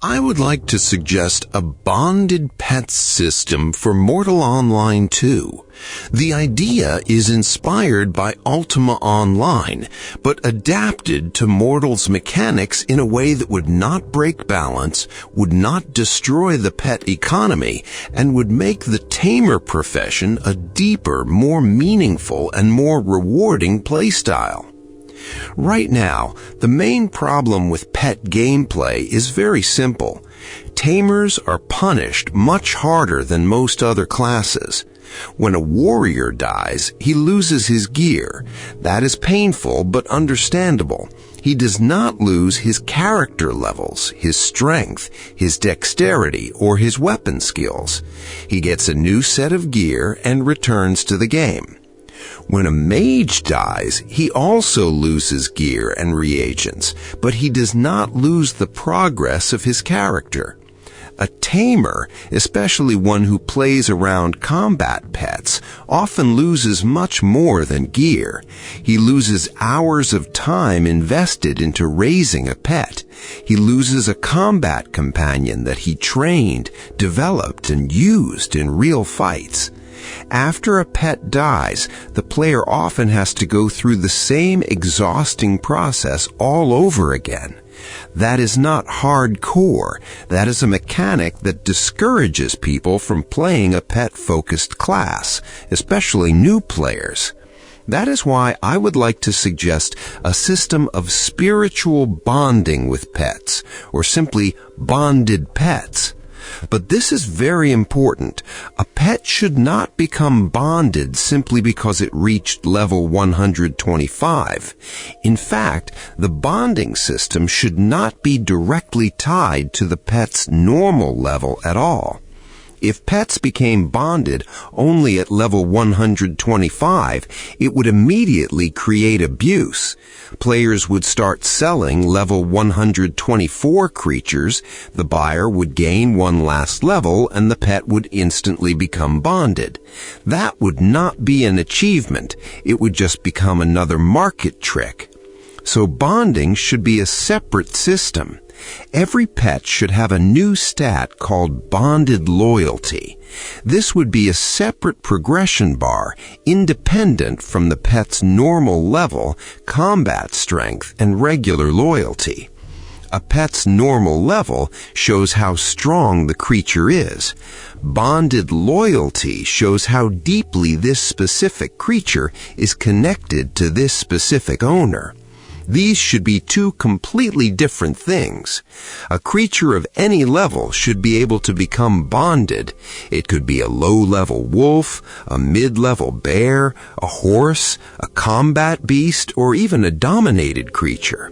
I would like to suggest a bonded pets system for Mortal Online 2. The idea is inspired by Ultima Online, but adapted to Mortal's mechanics in a way that would not break balance, would not destroy the pet economy, and would make the tamer profession a deeper, more meaningful, and more rewarding playstyle. Right now, the main problem with pet gameplay is very simple. Tamers are punished much harder than most other classes. When a warrior dies, he loses his gear. That is painful but understandable. He does not lose his character levels, his strength, his dexterity, or his weapon skills. He gets a new set of gear and returns to the game. When a mage dies, he also loses gear and reagents, but he does not lose the progress of his character. A tamer, especially one who plays around combat pets, often loses much more than gear. He loses hours of time invested into raising a pet. He loses a combat companion that he trained, developed, and used in real fights. After a pet dies, the player often has to go through the same exhausting process all over again. That is not hardcore. That is a mechanic that discourages people from playing a pet-focused class, especially new players. That is why I would like to suggest a system of spiritual bonding with pets, or simply bonded pets. But this is very important. A pet should not become bonded simply because it reached level 125. In fact, the bonding system should not be directly tied to the pet's normal level at all. If pets became bonded only at level 125, it would immediately create abuse. Players would start selling level 124 creatures, the buyer would gain one last level, and the pet would instantly become bonded. That would not be an achievement. It would just become another market trick. So bonding should be a separate system. Every pet should have a new stat called bonded loyalty. This would be a separate progression bar, independent from the pet's normal level, combat strength, and regular loyalty. A pet's normal level shows how strong the creature is. Bonded loyalty shows how deeply this specific creature is connected to this specific owner. These should be two completely different things. A creature of any level should be able to become bonded. It could be a low-level wolf, a mid-level bear, a horse, a combat beast, or even a dominated creature.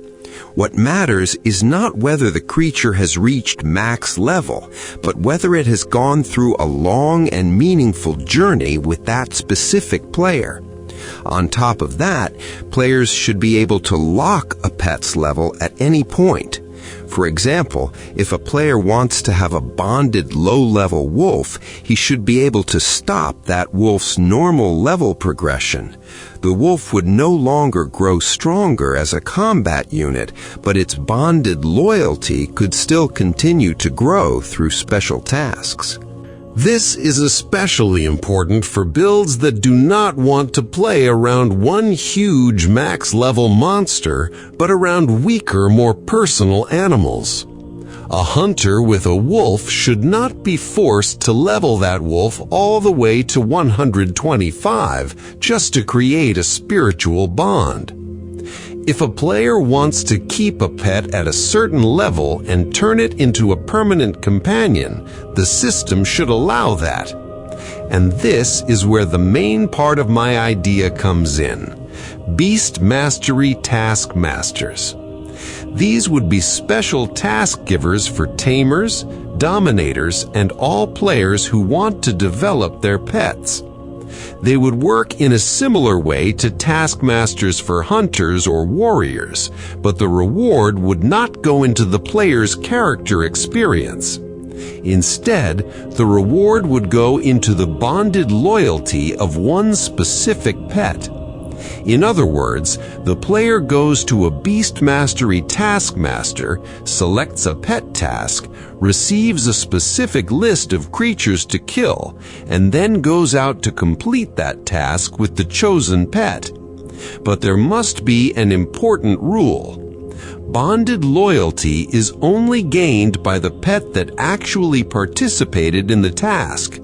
What matters is not whether the creature has reached max level, but whether it has gone through a long and meaningful journey with that specific player. On top of that, players should be able to lock a pet's level at any point. For example, if a player wants to have a bonded low-level wolf, he should be able to stop that wolf's normal level progression. The wolf would no longer grow stronger as a combat unit, but its bonded loyalty could still continue to grow through special tasks. This is especially important for builds that do not want to play around one huge max-level monster, but around weaker, more personal animals. A hunter with a wolf should not be forced to level that wolf all the way to 125 just to create a spiritual bond. If a player wants to keep a pet at a certain level and turn it into a permanent companion, the system should allow that. And this is where the main part of my idea comes in: Beast Mastery Task Masters. These would be special task givers for tamers, dominators, and all players who want to develop their pets. They would work in a similar way to taskmasters for hunters or warriors, but the reward would not go into the player's character experience. Instead, the reward would go into the bonded loyalty of one specific pet. In other words, the player goes to a Beast Mastery Taskmaster, selects a pet task, receives a specific list of creatures to kill, and then goes out to complete that task with the chosen pet. But there must be an important rule. Bonded loyalty is only gained by the pet that actually participated in the task.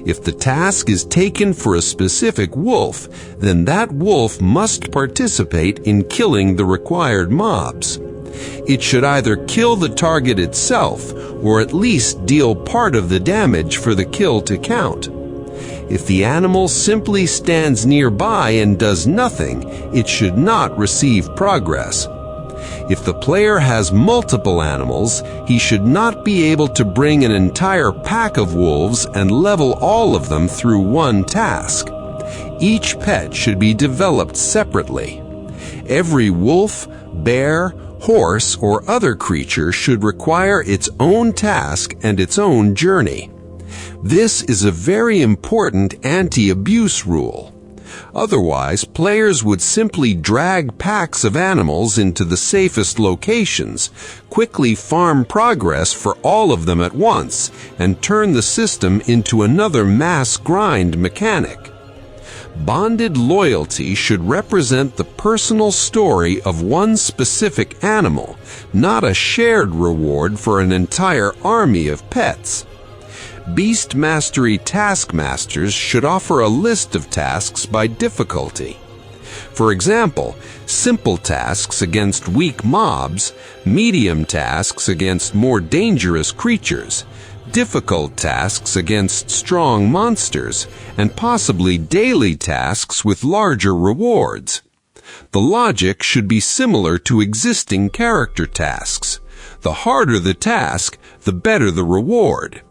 If the task is taken for a specific wolf, then that wolf must participate in killing the required mobs. It should either kill the target itself or at least deal part of the damage for the kill to count. If the animal simply stands nearby and does nothing, it should not receive progress. If the player has multiple animals, he should not be able to bring an entire pack of wolves and level all of them through one task. Each pet should be developed separately. Every wolf, bear, horse, or other creature should require its own task and its own journey. This is a very important anti-abuse rule. Otherwise, players would simply drag packs of animals into the safest locations, quickly farm progress for all of them at once, and turn the system into another mass grind mechanic. Bonded loyalty should represent the personal story of one specific animal, not a shared reward for an entire army of pets. Beast Mastery Taskmasters should offer a list of tasks by difficulty. For example, simple tasks against weak mobs, medium tasks against more dangerous creatures, difficult tasks against strong monsters, and possibly daily tasks with larger rewards. The logic should be similar to existing character tasks. The harder the task, the better the reward.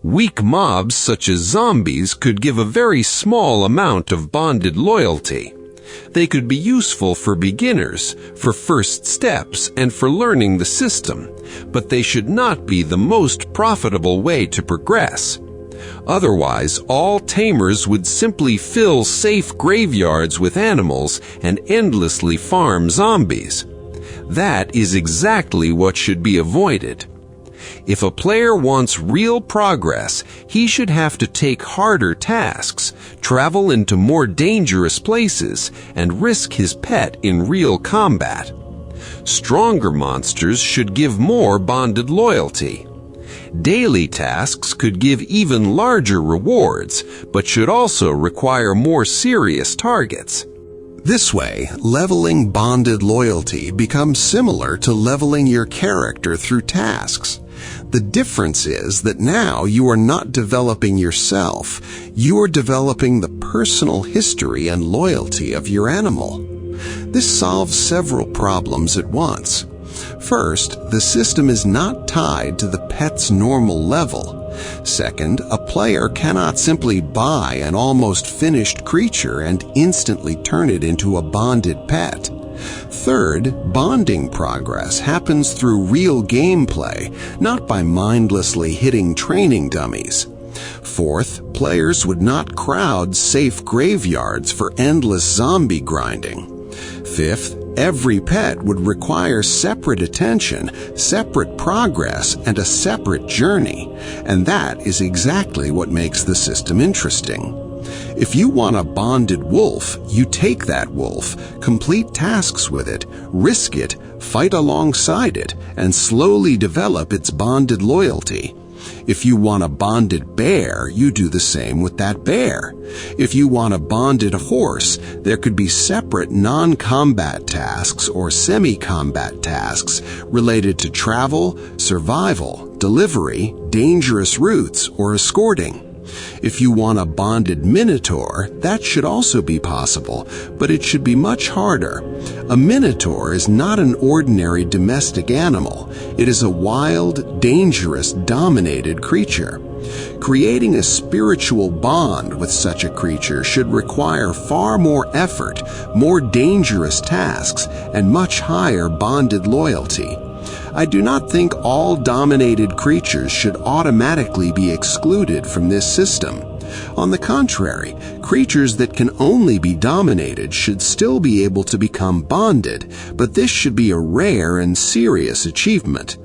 Weak mobs such as zombies could give a very small amount of bonded loyalty. They could be useful for beginners, for first steps, and for learning the system, but they should not be the most profitable way to progress. Otherwise, all tamers would simply fill safe graveyards with animals and endlessly farm zombies. That is exactly what should be avoided. If a player wants real progress, he should have to take harder tasks, travel into more dangerous places, and risk his pet in real combat. Stronger monsters should give more bonded loyalty. Daily tasks could give even larger rewards, but should also require more serious targets. This way, leveling bonded loyalty becomes similar to leveling your character through tasks. The difference is that now you are not developing yourself, you are developing the personal history and loyalty of your animal. This solves several problems at once. First, the system is not tied to the pet's normal level. Second, a player cannot simply buy an almost finished creature and instantly turn it into a bonded pet. Third, bonding progress happens through real gameplay, not by mindlessly hitting training dummies. Fourth, players would not crowd safe graveyards for endless zombie grinding. Fifth, every pet would require separate attention, separate progress, and a separate journey, and that is exactly what makes the system interesting. If you want a bonded wolf, you take that wolf, complete tasks with it, risk it, fight alongside it, and slowly develop its bonded loyalty. If you want a bonded bear, you do the same with that bear. If you want a bonded horse, there could be separate non-combat tasks or semi-combat tasks related to travel, survival, delivery, dangerous routes, or escorting. If you want a bonded minotaur, that should also be possible, but it should be much harder. A minotaur is not an ordinary domestic animal. It is a wild, dangerous, dominated creature. Creating a spiritual bond with such a creature should require far more effort, more dangerous tasks, and much higher bonded loyalty. I do not think all dominated creatures should automatically be excluded from this system. On the contrary, creatures that can only be dominated should still be able to become bonded, but this should be a rare and serious achievement.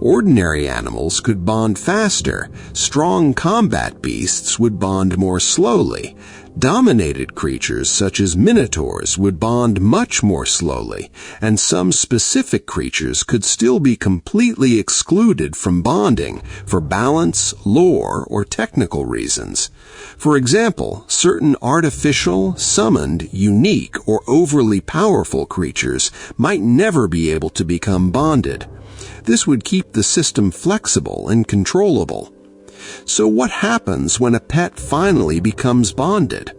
Ordinary animals could bond faster. Strong combat beasts would bond more slowly. Dominated creatures such as minotaurs would bond much more slowly, and some specific creatures could still be completely excluded from bonding for balance, lore, or technical reasons. For example, certain artificial, summoned, unique, or overly powerful creatures might never be able to become bonded. This would keep the system flexible and controllable. So what happens when a pet finally becomes bonded?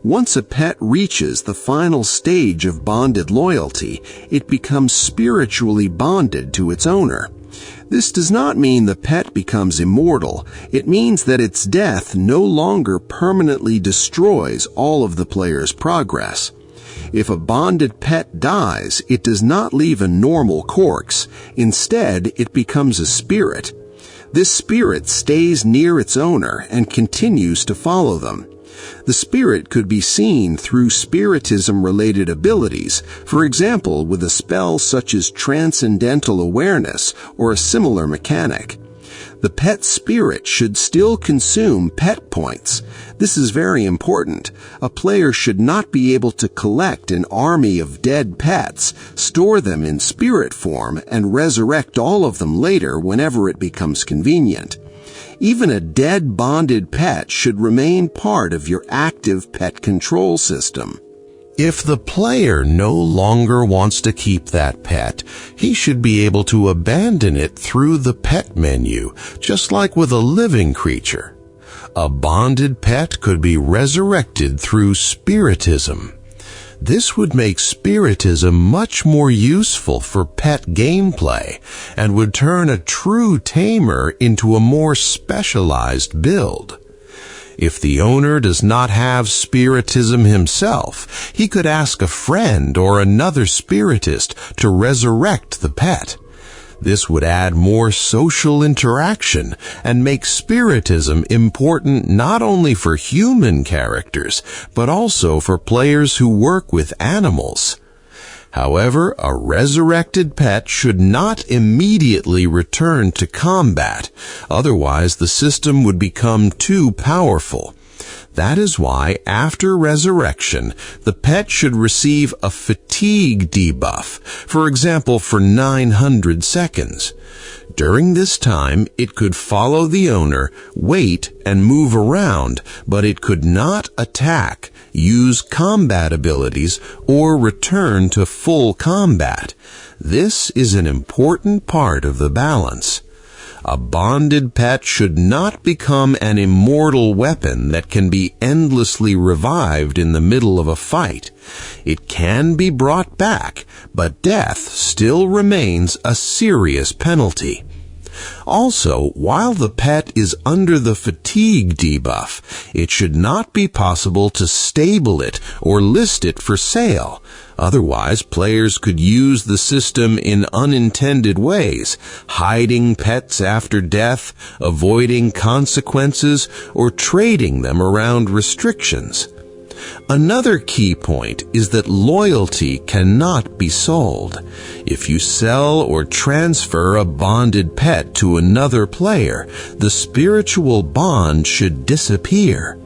Once a pet reaches the final stage of bonded loyalty, it becomes spiritually bonded to its owner. This does not mean the pet becomes immortal. It means that its death no longer permanently destroys all of the player's progress. If a bonded pet dies, it does not leave a normal corpse. Instead, it becomes a spirit. This spirit stays near its owner and continues to follow them. The spirit could be seen through spiritism-related abilities, for example with a spell such as transcendental awareness or a similar mechanic. The pet spirit should still consume pet points. This is very important. A player should not be able to collect an army of dead pets, store them in spirit form, and resurrect all of them later whenever it becomes convenient. Even a dead bonded pet should remain part of your active pet control system. If the player no longer wants to keep that pet, he should be able to abandon it through the pet menu, just like with a living creature. A bonded pet could be resurrected through spiritism. This would make spiritism much more useful for pet gameplay and would turn a true tamer into a more specialized build. If the owner does not have spiritism himself, he could ask a friend or another spiritist to resurrect the pet. This would add more social interaction and make spiritism important not only for human characters, but also for players who work with animals. However, a resurrected pet should not immediately return to combat, otherwise the system would become too powerful. That is why, after resurrection, the pet should receive a fatigue debuff, for example for 900 seconds. During this time, it could follow the owner, wait, and move around, but it could not attack, use combat abilities, or return to full combat. This is an important part of the balance. A bonded pet should not become an immortal weapon that can be endlessly revived in the middle of a fight. It can be brought back, but death still remains a serious penalty. Also, while the pet is under the fatigue debuff, it should not be possible to stable it or list it for sale. Otherwise, players could use the system in unintended ways, hiding pets after death, avoiding consequences, or trading them around restrictions. Another key point is that loyalty cannot be sold. If you sell or transfer a bonded pet to another player, the spiritual bond should disappear.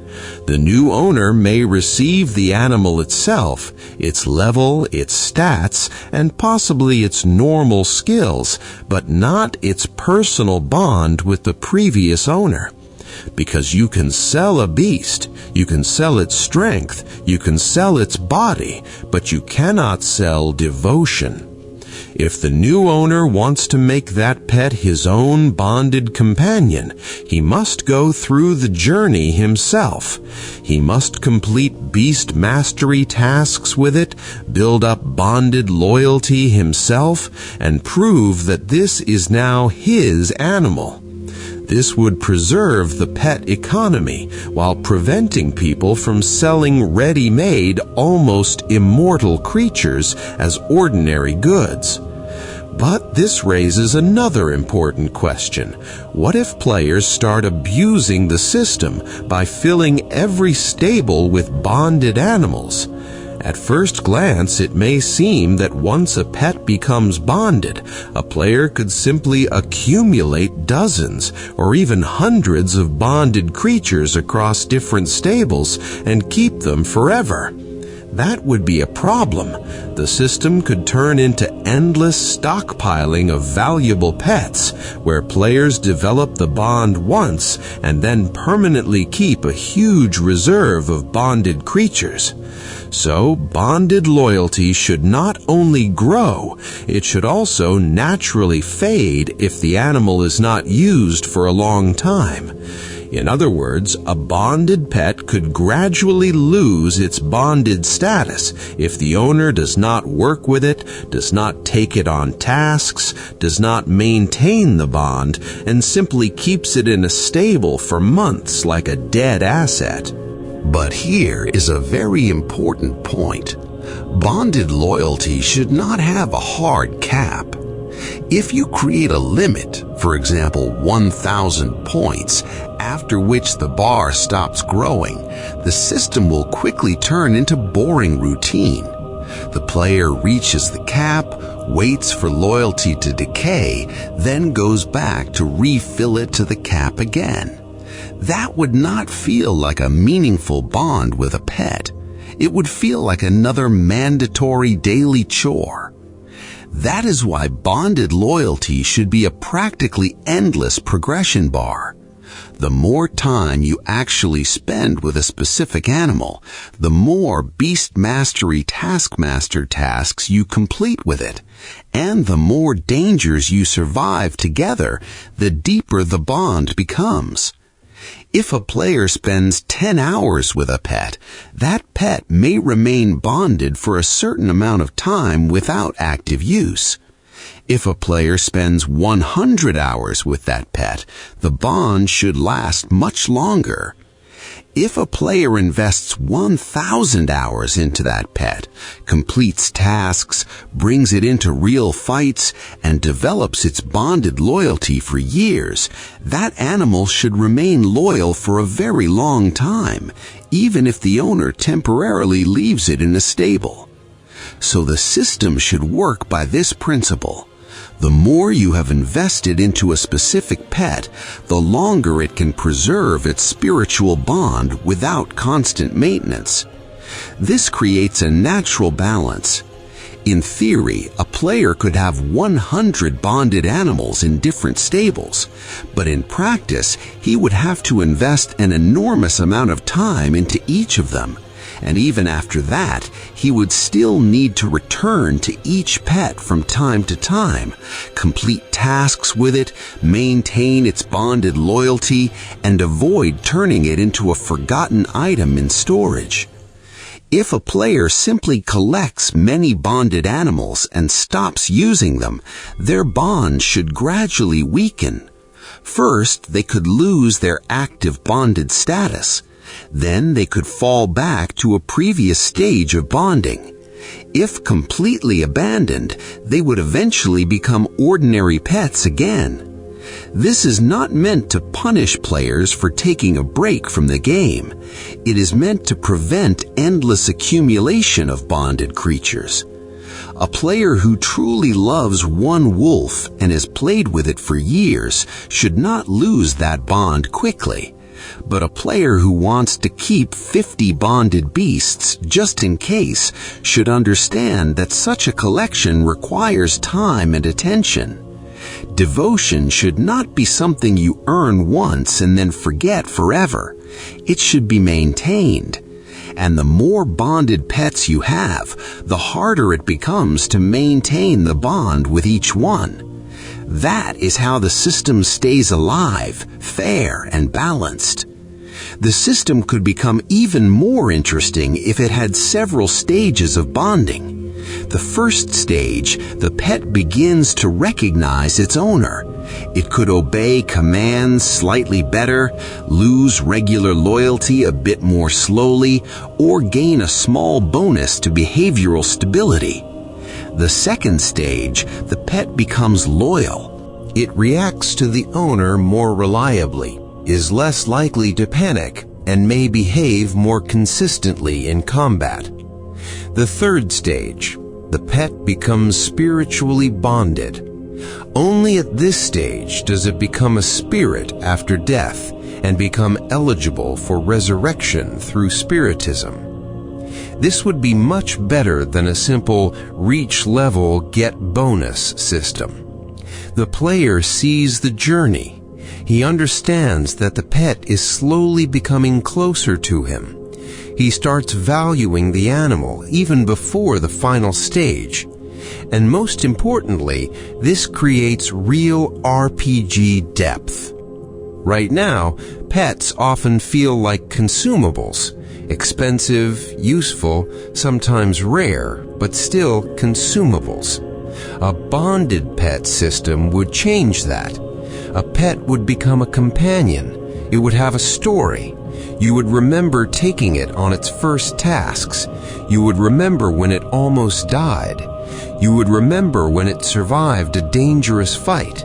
The new owner may receive the animal itself, its level, its stats, and possibly its normal skills, but not its personal bond with the previous owner. Because you can sell a beast, you can sell its strength, you can sell its body, but you cannot sell devotion. If the new owner wants to make that pet his own bonded companion, he must go through the journey himself. He must complete beast mastery tasks with it, build up bonded loyalty himself, and prove that this is now his animal. This would preserve the pet economy while preventing people from selling ready-made, almost immortal creatures as ordinary goods. But this raises another important question. What if players start abusing the system by filling every stable with bonded animals? At first glance, it may seem that once a pet becomes bonded, a player could simply accumulate dozens or even hundreds of bonded creatures across different stables and keep them forever. That would be a problem. The system could turn into endless stockpiling of valuable pets, where players develop the bond once and then permanently keep a huge reserve of bonded creatures. So, bonded loyalty should not only grow, it should also naturally fade if the animal is not used for a long time. In other words, a bonded pet could gradually lose its bonded status if the owner does not work with it, does not take it on tasks, does not maintain the bond, and simply keeps it in a stable for months like a dead asset. But here is a very important point. Bonded loyalty should not have a hard cap. If you create a limit, for example 1,000 points, after which the bar stops growing, the system will quickly turn into boring routine. The player reaches the cap, waits for loyalty to decay, then goes back to refill it to the cap again. That would not feel like a meaningful bond with a pet. It would feel like another mandatory daily chore. That is why bonded loyalty should be a practically endless progression bar. The more time you actually spend with a specific animal, the more Beast Mastery Taskmaster tasks you complete with it, and the more dangers you survive together, the deeper the bond becomes. If a player spends 10 hours with a pet, that pet may remain bonded for a certain amount of time without active use. If a player spends 100 hours with that pet, the bond should last much longer. If a player invests 1,000 hours into that pet, completes tasks, brings it into real fights, and develops its bonded loyalty for years, that animal should remain loyal for a very long time, even if the owner temporarily leaves it in a stable. So the system should work by this principle. The more you have invested into a specific pet, the longer it can preserve its spiritual bond without constant maintenance. This creates a natural balance. In theory, a player could have 100 bonded animals in different stables, but in practice, he would have to invest an enormous amount of time into each of them. And even after that, he would still need to return to each pet from time to time, complete tasks with it, maintain its bonded loyalty, and avoid turning it into a forgotten item in storage. If a player simply collects many bonded animals and stops using them, their bond should gradually weaken. First, they could lose their active bonded status. Then they could fall back to a previous stage of bonding. If completely abandoned, they would eventually become ordinary pets again. This is not meant to punish players for taking a break from the game. It is meant to prevent endless accumulation of bonded creatures. A player who truly loves one wolf and has played with it for years should not lose that bond quickly. But a player who wants to keep 50 bonded beasts just in case should understand that such a collection requires time and attention. Devotion should not be something you earn once and then forget forever. It should be maintained. And the more bonded pets you have, the harder it becomes to maintain the bond with each one. That is how the system stays alive, fair, and balanced. The system could become even more interesting if it had several stages of bonding. The first stage, the pet begins to recognize its owner. It could obey commands slightly better, lose regular loyalty a bit more slowly, or gain a small bonus to behavioral stability. The second stage, the pet becomes loyal. It reacts to the owner more reliably, is less likely to panic, and may behave more consistently in combat. The third stage, the pet becomes spiritually bonded. Only at this stage does it become a spirit after death and become eligible for resurrection through spiritism. This would be much better than a simple reach level get bonus system. The player sees the journey. He understands that the pet is slowly becoming closer to him. He starts valuing the animal even before the final stage. And most importantly, this creates real RPG depth. Right now, pets often feel like consumables, expensive, useful, sometimes rare, but still consumables. A bonded pet system would change that. A pet would become a companion. It would have a story. You would remember taking it on its first tasks. You would remember when it almost died. You would remember when it survived a dangerous fight.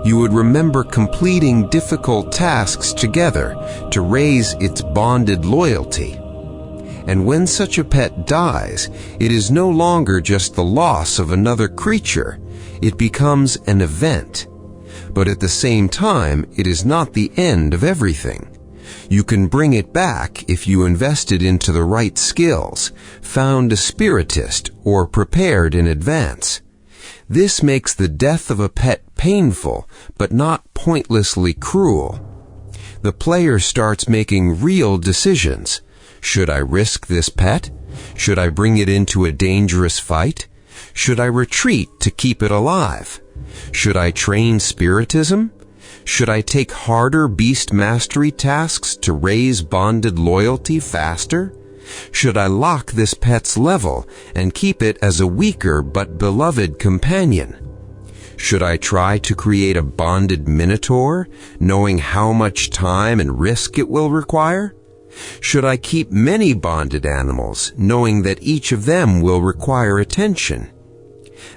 You would remember completing difficult tasks together to raise its bonded loyalty. And when such a pet dies, it is no longer just the loss of another creature. It becomes an event. But at the same time, it is not the end of everything. You can bring it back if you invested into the right skills, found a spiritist, or prepared in advance. This makes the death of a pet painful, but not pointlessly cruel. The player starts making real decisions. Should I risk this pet? Should I bring it into a dangerous fight? Should I retreat to keep it alive? Should I train spiritism? Should I take harder beast mastery tasks to raise bonded loyalty faster? Should I lock this pet's level and keep it as a weaker but beloved companion? Should I try to create a bonded minotaur, knowing how much time and risk it will require? Should I keep many bonded animals, knowing that each of them will require attention?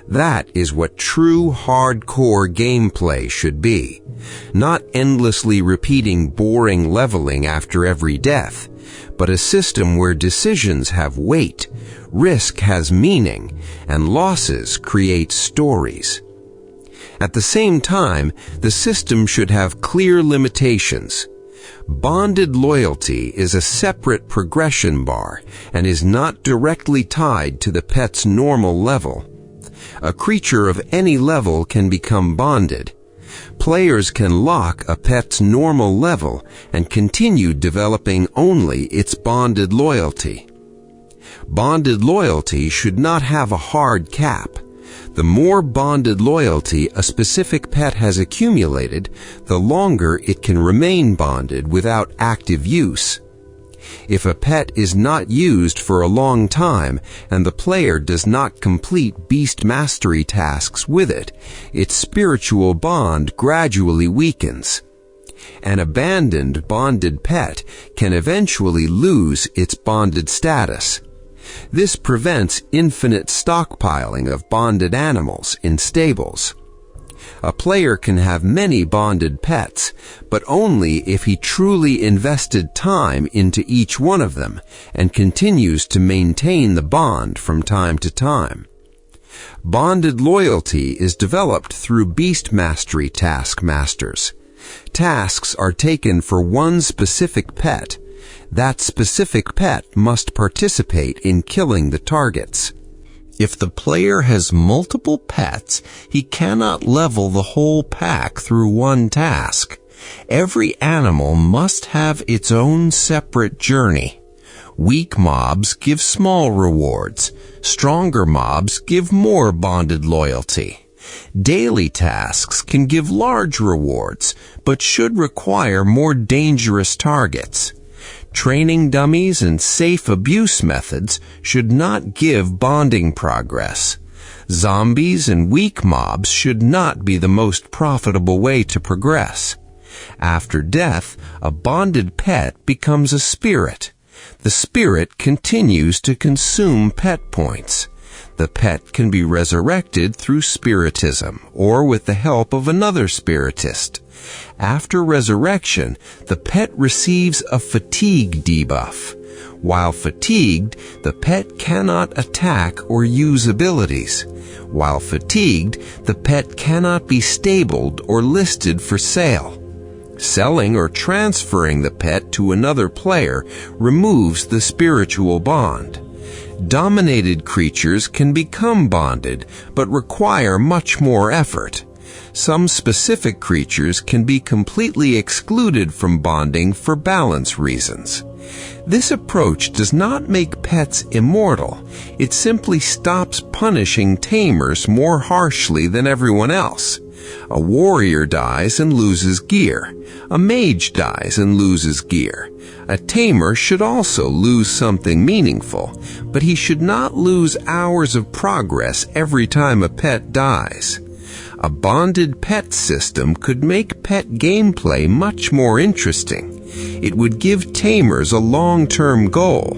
That is what true hardcore gameplay should be. Not endlessly repeating boring leveling after every death, but a system where decisions have weight, risk has meaning, and losses create stories. At the same time, the system should have clear limitations. Bonded loyalty is a separate progression bar and is not directly tied to the pet's normal level. A creature of any level can become bonded. Players can lock a pet's normal level and continue developing only its bonded loyalty. Bonded loyalty should not have a hard cap. The more bonded loyalty a specific pet has accumulated, the longer it can remain bonded without active use. If a pet is not used for a long time and the player does not complete beast mastery tasks with it, its spiritual bond gradually weakens. An abandoned bonded pet can eventually lose its bonded status. This prevents infinite stockpiling of bonded animals in stables. A player can have many bonded pets, but only if he truly invested time into each one of them and continues to maintain the bond from time to time. Bonded loyalty is developed through beast mastery task masters. Tasks are taken for one specific pet. That specific pet must participate in killing the targets. If the player has multiple pets, he cannot level the whole pack through one task. Every animal must have its own separate journey. Weak mobs give small rewards. Stronger mobs give more bonded loyalty. Daily tasks can give large rewards, but should require more dangerous targets. Training dummies and safe abuse methods should not give bonding progress. Zombies and weak mobs should not be the most profitable way to progress. After death, a bonded pet becomes a spirit. The spirit continues to consume pet points. The pet can be resurrected through spiritism or with the help of another spiritist. After resurrection, the pet receives a fatigue debuff. While fatigued, the pet cannot attack or use abilities. While fatigued, the pet cannot be stabled or listed for sale. Selling or transferring the pet to another player removes the spiritual bond. Dominated creatures can become bonded, but require much more effort. Some specific creatures can be completely excluded from bonding for balance reasons. This approach does not make pets immortal. It simply stops punishing tamers more harshly than everyone else. A warrior dies and loses gear. A mage dies and loses gear. A tamer should also lose something meaningful, but he should not lose hours of progress every time a pet dies. A bonded pet system could make pet gameplay much more interesting. It would give tamers a long-term goal.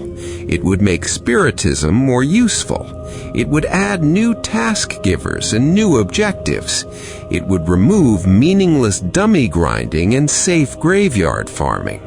It would make spiritism more useful. It would add new task givers and new objectives. It would remove meaningless dummy grinding and safe graveyard farming.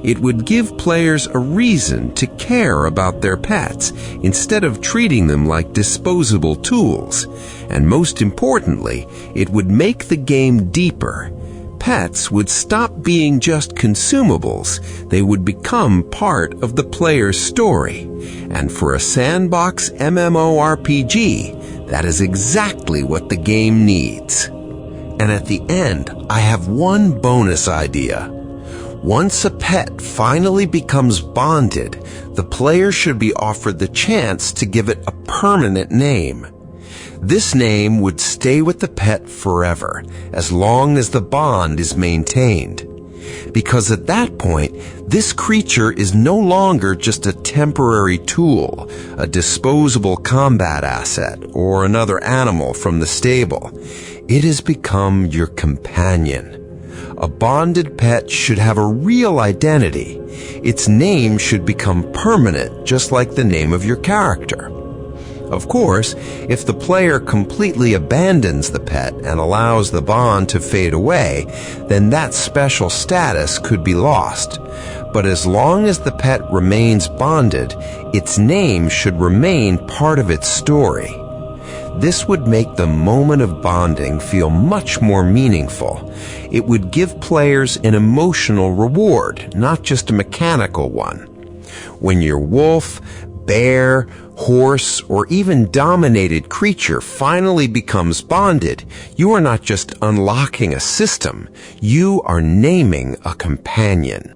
It would give players a reason to care about their pets instead of treating them like disposable tools. And most importantly, it would make the game deeper. Pets would stop being just consumables. They would become part of the player's story. And for a sandbox MMORPG, that is exactly what the game needs. And at the end, I have one bonus idea. Once a pet finally becomes bonded, the player should be offered the chance to give it a permanent name. This name would stay with the pet forever, as long as the bond is maintained. Because at that point, this creature is no longer just a temporary tool, a disposable combat asset, or another animal from the stable. It has become your companion. A bonded pet should have a real identity. Its name should become permanent, just like the name of your character. Of course, if the player completely abandons the pet and allows the bond to fade away, then that special status could be lost. But as long as the pet remains bonded, its name should remain part of its story. This would make the moment of bonding feel much more meaningful. It would give players an emotional reward, not just a mechanical one. When your wolf, bear, horse, or even dominated creature finally becomes bonded, you are not just unlocking a system, you are naming a companion.